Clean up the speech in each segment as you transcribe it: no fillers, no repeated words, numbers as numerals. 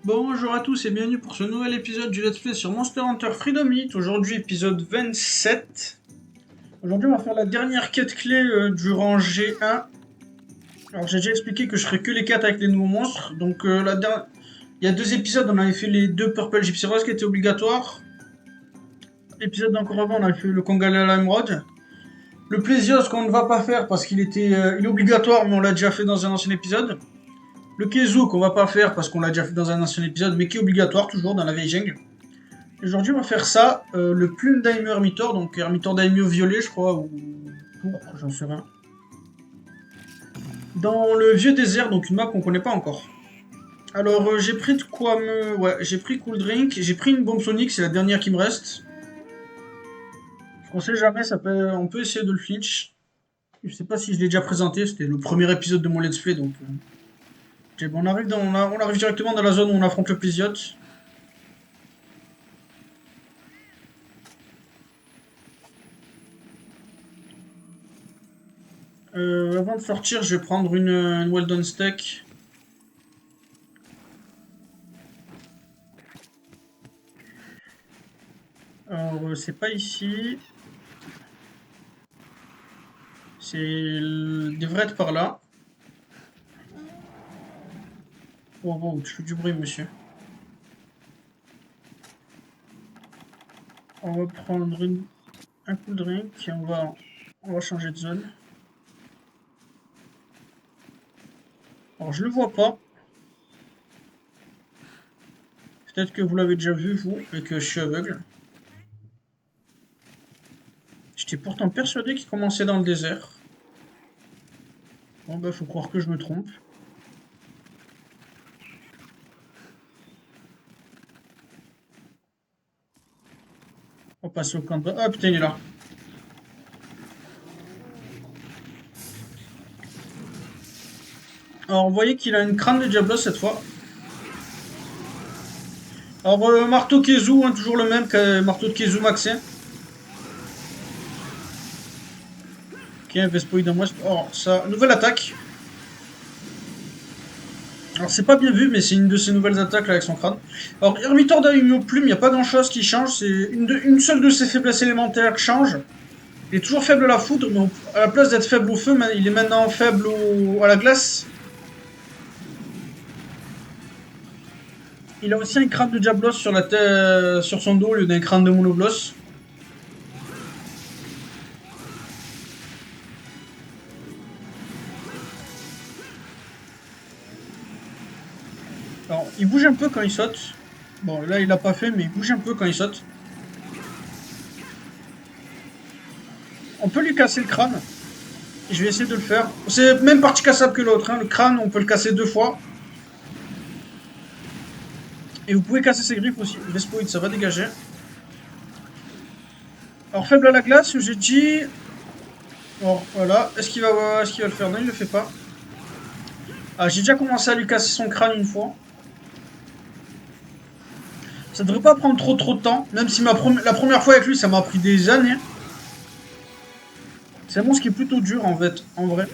Bonjour à tous et bienvenue pour ce nouvel épisode du Let's Play sur Monster Hunter Freedom Heat. Aujourd'hui épisode 27. Aujourd'hui on va faire la dernière quête clé du rang G1. Alors j'ai déjà expliqué que je ferai que les quêtes avec les nouveaux monstres. Donc il y a deux épisodes, on avait fait les deux Purple Gypsy Rose qui étaient obligatoires. L'épisode d'encore avant on avait fait le Kongala Emerald. Le Plésios qu'on ne va pas faire parce qu'il il est obligatoire mais on l'a déjà fait dans un ancien épisode. Le Kezu qu'on va pas faire parce qu'on l'a déjà fait dans un ancien épisode mais qui est obligatoire toujours dans la vieille jungle. Aujourd'hui, on va faire ça, le Plume Daimyo Hermitor, donc Hermitor Daimyo violet, je crois, ou pourpre, j'en sais rien. Dans le vieux désert, donc une map qu'on connaît pas encore. Alors, j'ai pris de quoi me... Ouais, j'ai pris Cool Drink, j'ai pris une bombe sonique, c'est la dernière qui me reste. On sait jamais, on peut essayer de le flinch. Je sais pas si je l'ai déjà présenté, c'était le premier épisode de mon let's play, donc... Bon, on arrive directement dans la zone où on affronte le Plésiote. Avant de sortir, je vais prendre une Well Done Steak. Alors, c'est pas ici. Devrait être par là. Oh, wow, tu fais du bruit, monsieur. On va prendre un cool drink et on va changer de zone. Alors, je le vois pas. Peut-être que vous l'avez déjà vu, vous, et que je suis aveugle. J'étais pourtant persuadé qu'il commençait dans le désert. Bon, bah, faut croire que je me trompe. On va passer au camp de... Ah, putain, il est là. Alors, vous voyez qu'il a une crâne de Diablos cette fois. Alors, marteau Kezu, hein, toujours le même que marteau de Kezu maxé. Ok, un Vespoid en moins. Oh, ça, nouvelle attaque. Alors c'est pas bien vu, mais c'est une de ses nouvelles attaques là, avec son crâne. Alors Hermitor Daimyo Plume, il n'y a pas grand chose qui change, c'est une seule de ses faiblesses élémentaires qui change. Il est toujours faible à la foudre, mais à la place d'être faible au feu, il est maintenant faible à la glace. Il a aussi un crâne de Diablos sur la tête, sur son dos au lieu d'un crâne de Monoblos. Alors il bouge un peu quand il saute. Bon là il l'a pas fait, mais il bouge un peu quand il saute. On peut lui casser le crâne. Je vais essayer de le faire. C'est même partie cassable que l'autre. Hein. Le crâne, on peut le casser 2 fois. Et vous pouvez casser ses griffes aussi. Vespoid, ça va dégager. Alors faible à la glace, j'ai dit... Bon, voilà. Est-ce qu'il va le faire? Non, il le fait pas. Ah, j'ai déjà commencé à lui casser son crâne une fois. Ça devrait pas prendre trop de temps. Même si la première fois avec lui, ça m'a pris des années. C'est un monstre qui est plutôt dur en fait, en vrai.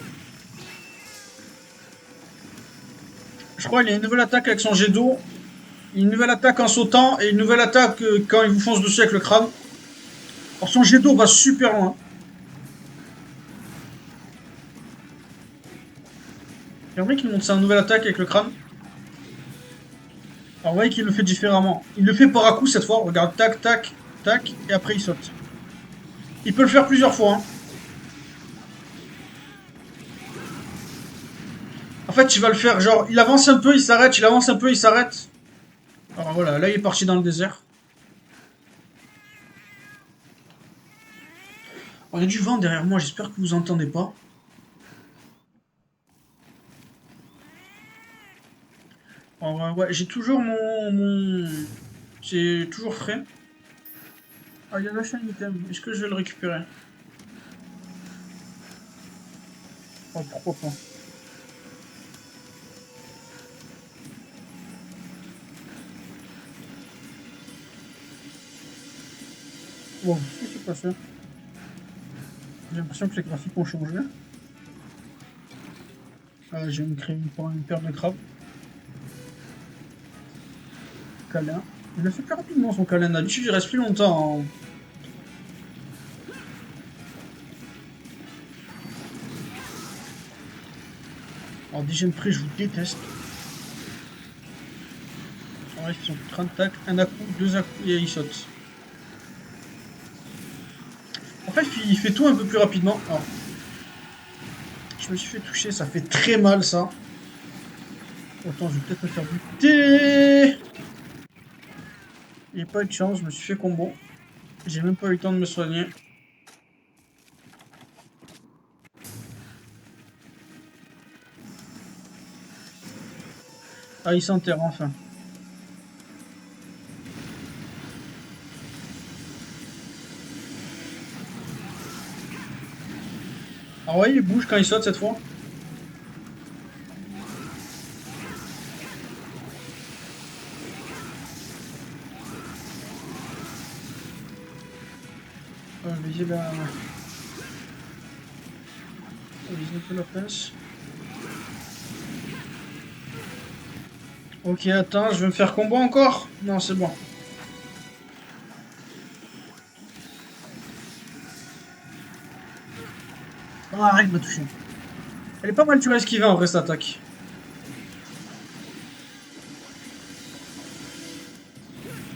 Je crois qu'il y a une nouvelle attaque avec son jet d'eau. Une nouvelle attaque en sautant et une nouvelle attaque quand il vous fonce dessus avec le crâne. Alors son jet d'eau va super loin. Et en vrai qu'il monte sa nouvelle attaque avec le crâne. Alors vous voyez qu'il le fait différemment. Il le fait par à coup cette fois. Regarde, tac, tac, tac, et après il saute. Il peut le faire plusieurs fois. Hein. En fait, il va le faire genre, il avance un peu, il s'arrête, il avance un peu, il s'arrête. Alors voilà, là il est parti dans le désert. Oh, il y a du vent derrière moi, j'espère que vous entendez pas. Alors ouais, j'ai toujours c'est toujours frais. Ah, il y a lâché un item, est-ce que je vais le récupérer? Oh, pourquoi pas. Bon, qu'est-ce qui s'est passé? J'ai l'impression que les graphiques ont changé. Ah, j'ai créé une paire de crabes. câlin. Il le fait plus rapidement son câlin. D'habitude, il reste plus longtemps. Alors, déjà près, je vous déteste. Alors, ils sont 30 tacs, un à coup, deux à coup, et il saute. En fait, il fait tout un peu plus rapidement. Alors, je me suis fait toucher, ça fait très mal ça. Attends, je vais peut-être me faire buter. J'ai pas eu de chance, je me suis fait combo. J'ai même pas eu le temps de me soigner. Ah, il s'enterre enfin. Ah ouais, il bouge quand il saute cette fois. Je vais viser la... Je vais viser un peu la pince. Ok, attends, je vais me faire combo encore? Non, c'est bon. Ah, arrête de me toucher. Elle est pas mal, tu vas esquiver en vrai cette attaque.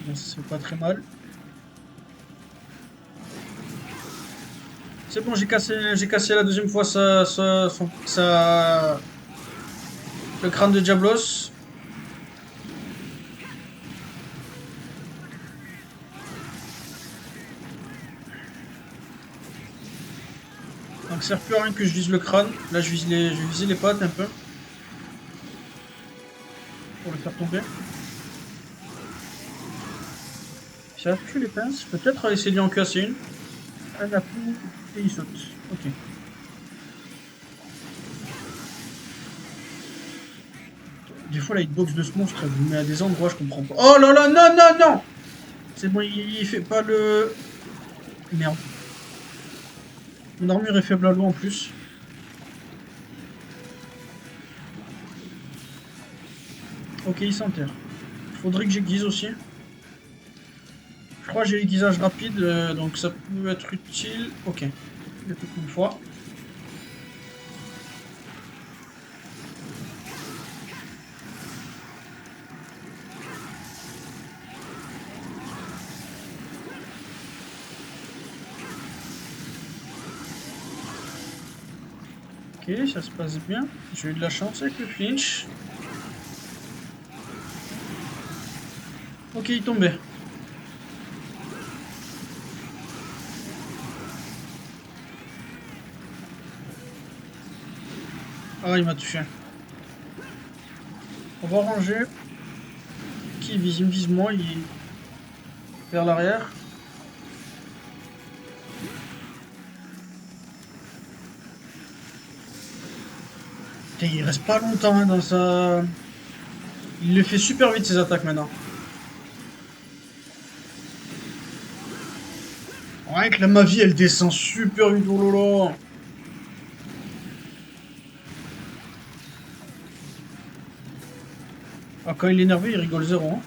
Bon, ça se fait pas très mal. C'est bon, j'ai cassé la deuxième fois le crâne de Diablos. Donc ça sert plus à rien que je vise le crâne. Là, je vais viser les pattes un peu. Pour le faire tomber. Ça a plus les pinces. Peut-être essayer d'y en casser une. Un à coup et il saute. Ok. Des fois, la hitbox de ce monstre, elle vous met à des endroits, je comprends pas. Oh là là, non, non, non! C'est bon, il fait pas le... Merde. Mon armure est faible à l'eau en plus. Ok, il s'enterre. Faudrait que j'aiguise aussi. Je crois que j'ai l'aiguisage rapide, donc ça peut être utile. Ok. Il a tout une fois. Ok, ça se passe bien. J'ai eu de la chance avec le flinch. Ok, il tombait. Ah, il m'a touché. On va ranger. Qui vise? Il me vise moi, il est vers l'arrière. Il reste pas longtemps hein, dans sa... Il le fait super vite ses attaques maintenant. Ouais, que là, ma vie elle descend super vite, oh là là. Ah, quand il est énervé, il rigole zéro. Hein.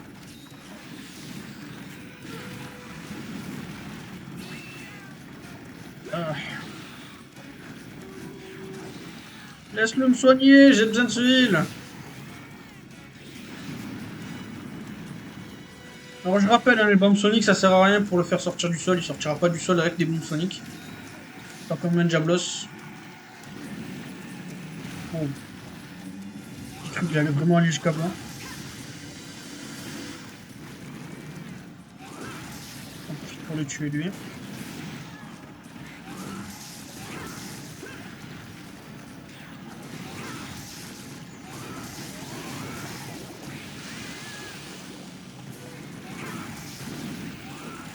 Ah. Laisse-le me soigner, j'ai besoin de civils. Alors je rappelle, hein, les bombes soniques ça sert à rien pour le faire sortir du sol, il sortira pas du sol avec des bombes soniques. Pas comme un Diablos. Bon. J'ai cru qu'il allait vraiment aller jusqu'à blanc. On profite pour le tuer lui.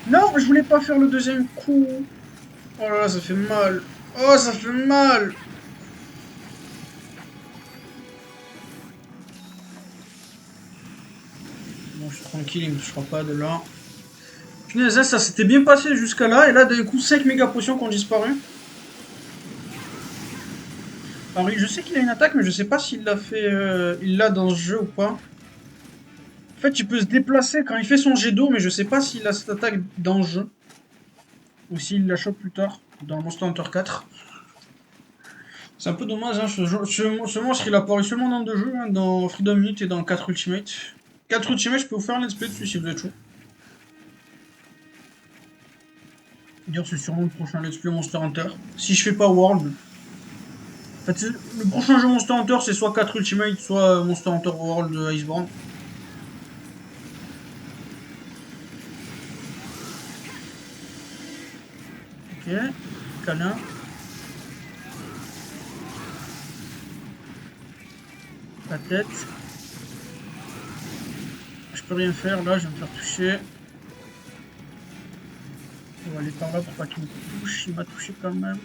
Non, je voulais pas faire le deuxième coup. Oh là là, ça fait mal. Oh, ça fait mal. Bon, je suis tranquille, il me touchera pas de là. Punaise, ça s'était bien passé jusqu'à là, et là, d'un coup, 5 méga potions qui ont disparu. Alors, je sais qu'il a une attaque, mais je sais pas s'il l'a fait, il l'a dans ce jeu ou pas. En fait, il peut se déplacer quand il fait son jet d'eau, mais je sais pas s'il a cette attaque dans le jeu. Ou s'il la chope plus tard, dans Monster Hunter 4. C'est un peu dommage, hein, ce monstre il apparaît seulement dans 2 jeux, hein, dans Freedom Unit et dans 4 Ultimate. 4 Ultimate, je peux vous faire un let's play dessus si vous êtes chaud. D'ailleurs, c'est sûrement le prochain let's play Monster Hunter. Si je fais pas World. En fait, le prochain jeu Monster Hunter, c'est soit 4 Ultimate, soit Monster Hunter World Iceborne. Ok, câlin. La tête. Je peux rien faire là, je vais me faire toucher. On va aller par là pour pas qu'il me touche. Il m'a touché quand même.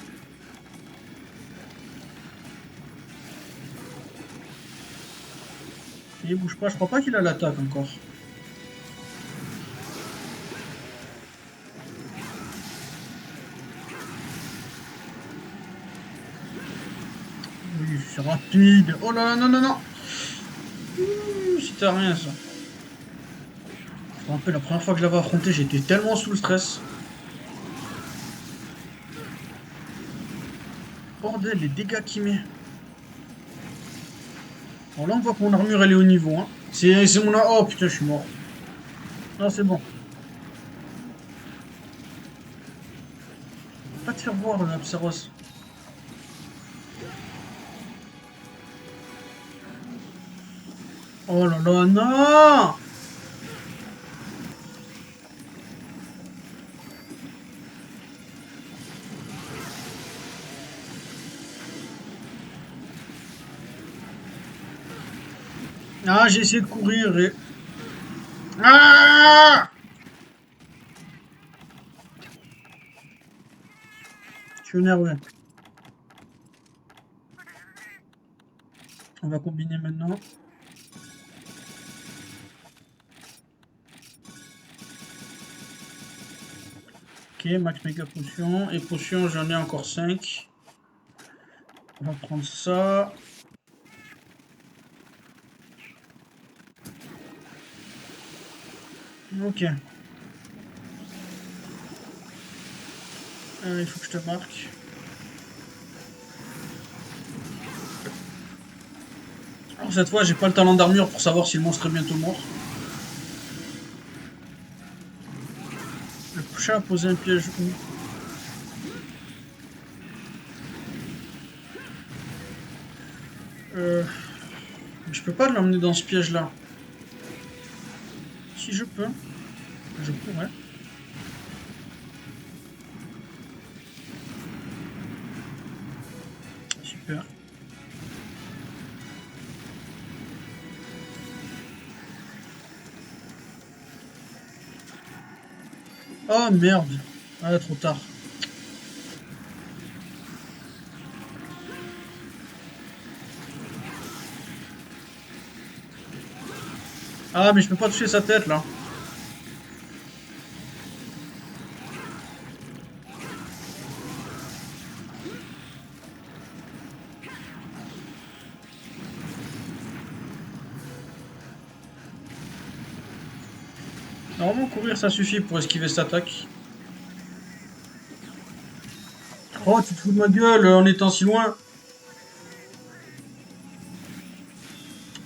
Il bouge pas, je crois pas qu'il a l'attaque encore. Oui, c'est rapide. Oh là là, non, non, non. C'était rien ça. Je me rappelle la première fois que je l'avais affronté, j'étais tellement sous le stress. Bordel, les dégâts qu'il met. Alors là, on voit que mon armure elle est au niveau. Hein. C'est mon. Oh putain, je suis mort. Non, c'est bon. Pas te faire voir, Abseros. Oh là là, non! Ah, j'ai essayé de courir et... Ah! Je suis énervé. On va combiner maintenant. Ok, max méga potion. Et potion, j'en ai encore 5. On va prendre ça. Ok. Il faut que je te marque. Alors cette fois, j'ai pas le talent d'armure pour savoir si le monstre est bientôt mort. Le chat a posé un piège où? Je peux pas l'emmener dans ce piège là. Si je peux, je pourrais. Super. Oh merde. Ah, trop tard. Ah, mais je peux pas toucher sa tête là. Normalement, courir ça suffit pour esquiver cette attaque. Oh, tu te fous de ma gueule en étant si loin.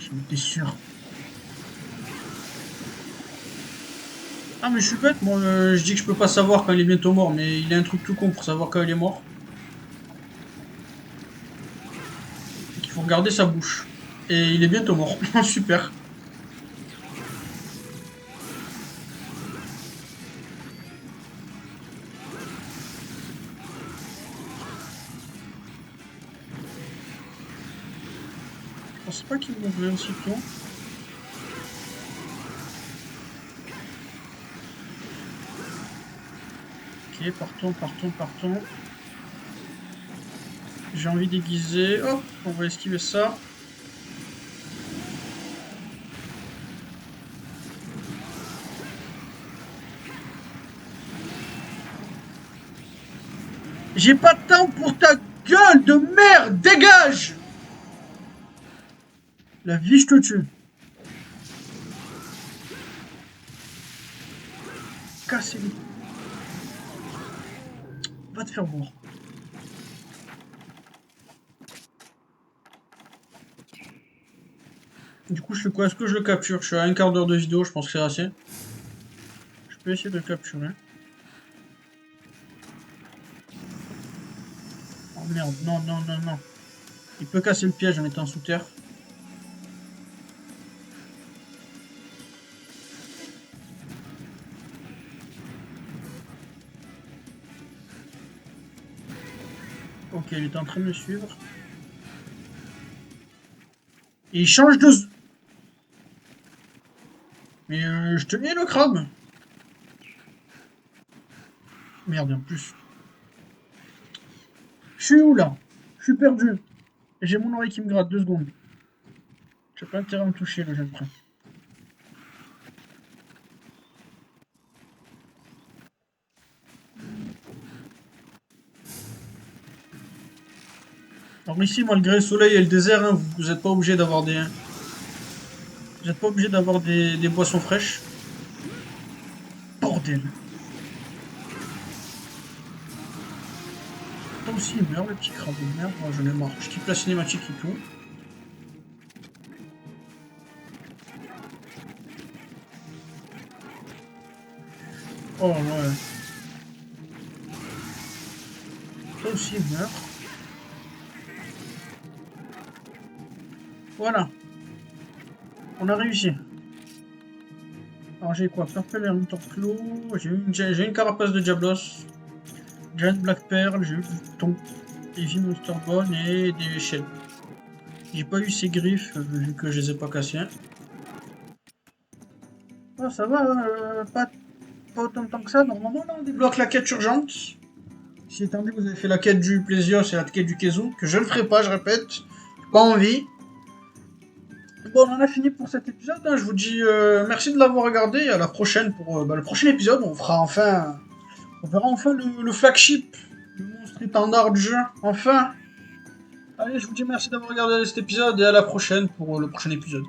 J'en étais sûr. Ah, mais je suis bête, moi. Je dis que je peux pas savoir quand il est bientôt mort, mais il y a un truc tout con pour savoir quand il est mort. C'est qu'il faut regarder sa bouche. Et il est bientôt mort. Super. Je pense pas qu'il mourrait aussitôt. Ok, partons, partons, partons. J'ai envie d'aiguiser. Hop, on va esquiver ça. J'ai pas de temps pour ta gueule de merde, dégage! La vie, je te tue. Cassez-les. Va te faire voir. Du coup, je fais quoi? Est-ce que je le capture? Je suis à un quart d'heure de vidéo, je pense que c'est assez. Je peux essayer de le capturer. Oh merde, non, non, non, non. Il peut casser le piège en étant sous terre. Ok, il est en train de me suivre. Et il change de... Mais je te mets le crabe. Merde, en plus. Je suis où, là? Je suis perdu. J'ai mon oreille qui me gratte, 2 secondes. J'ai pas intérêt à me toucher, le jeune prince. Alors ici, malgré le soleil et le désert, hein, vous n'êtes pas obligé d'avoir des... Vous n'êtes pas obligé d'avoir des boissons fraîches. Bordel. Toi aussi, il meurt, le petit crabe de merde. Moi, j'en ai marre. Je kiffe la cinématique et tout. Oh ouais. Toi aussi, il meurt. Voilà. On a réussi. Alors j'ai quoi? Purple Hunter Claw. J'ai une carapace de Diablos. Giant Black Pearl. J'ai eu du thon. Heavy Monster Bone et des shells. J'ai pas eu ces griffes vu que je les ai pas cassées. Oh, ça va, pas autant de temps que ça. Normalement, là, on débloque la quête urgente. Si étant donné que vous avez fait la quête du Plesios et la quête du Kezu, que je ne ferai pas, je répète. Pas envie. Bon, on en a fini pour cet épisode. Hein. Je vous dis merci de l'avoir regardé. Et à la prochaine pour le prochain épisode. On fera enfin. On verra enfin le flagship. Le monstre étendard du jeu. Enfin. Allez, je vous dis merci d'avoir regardé cet épisode et à la prochaine pour le prochain épisode.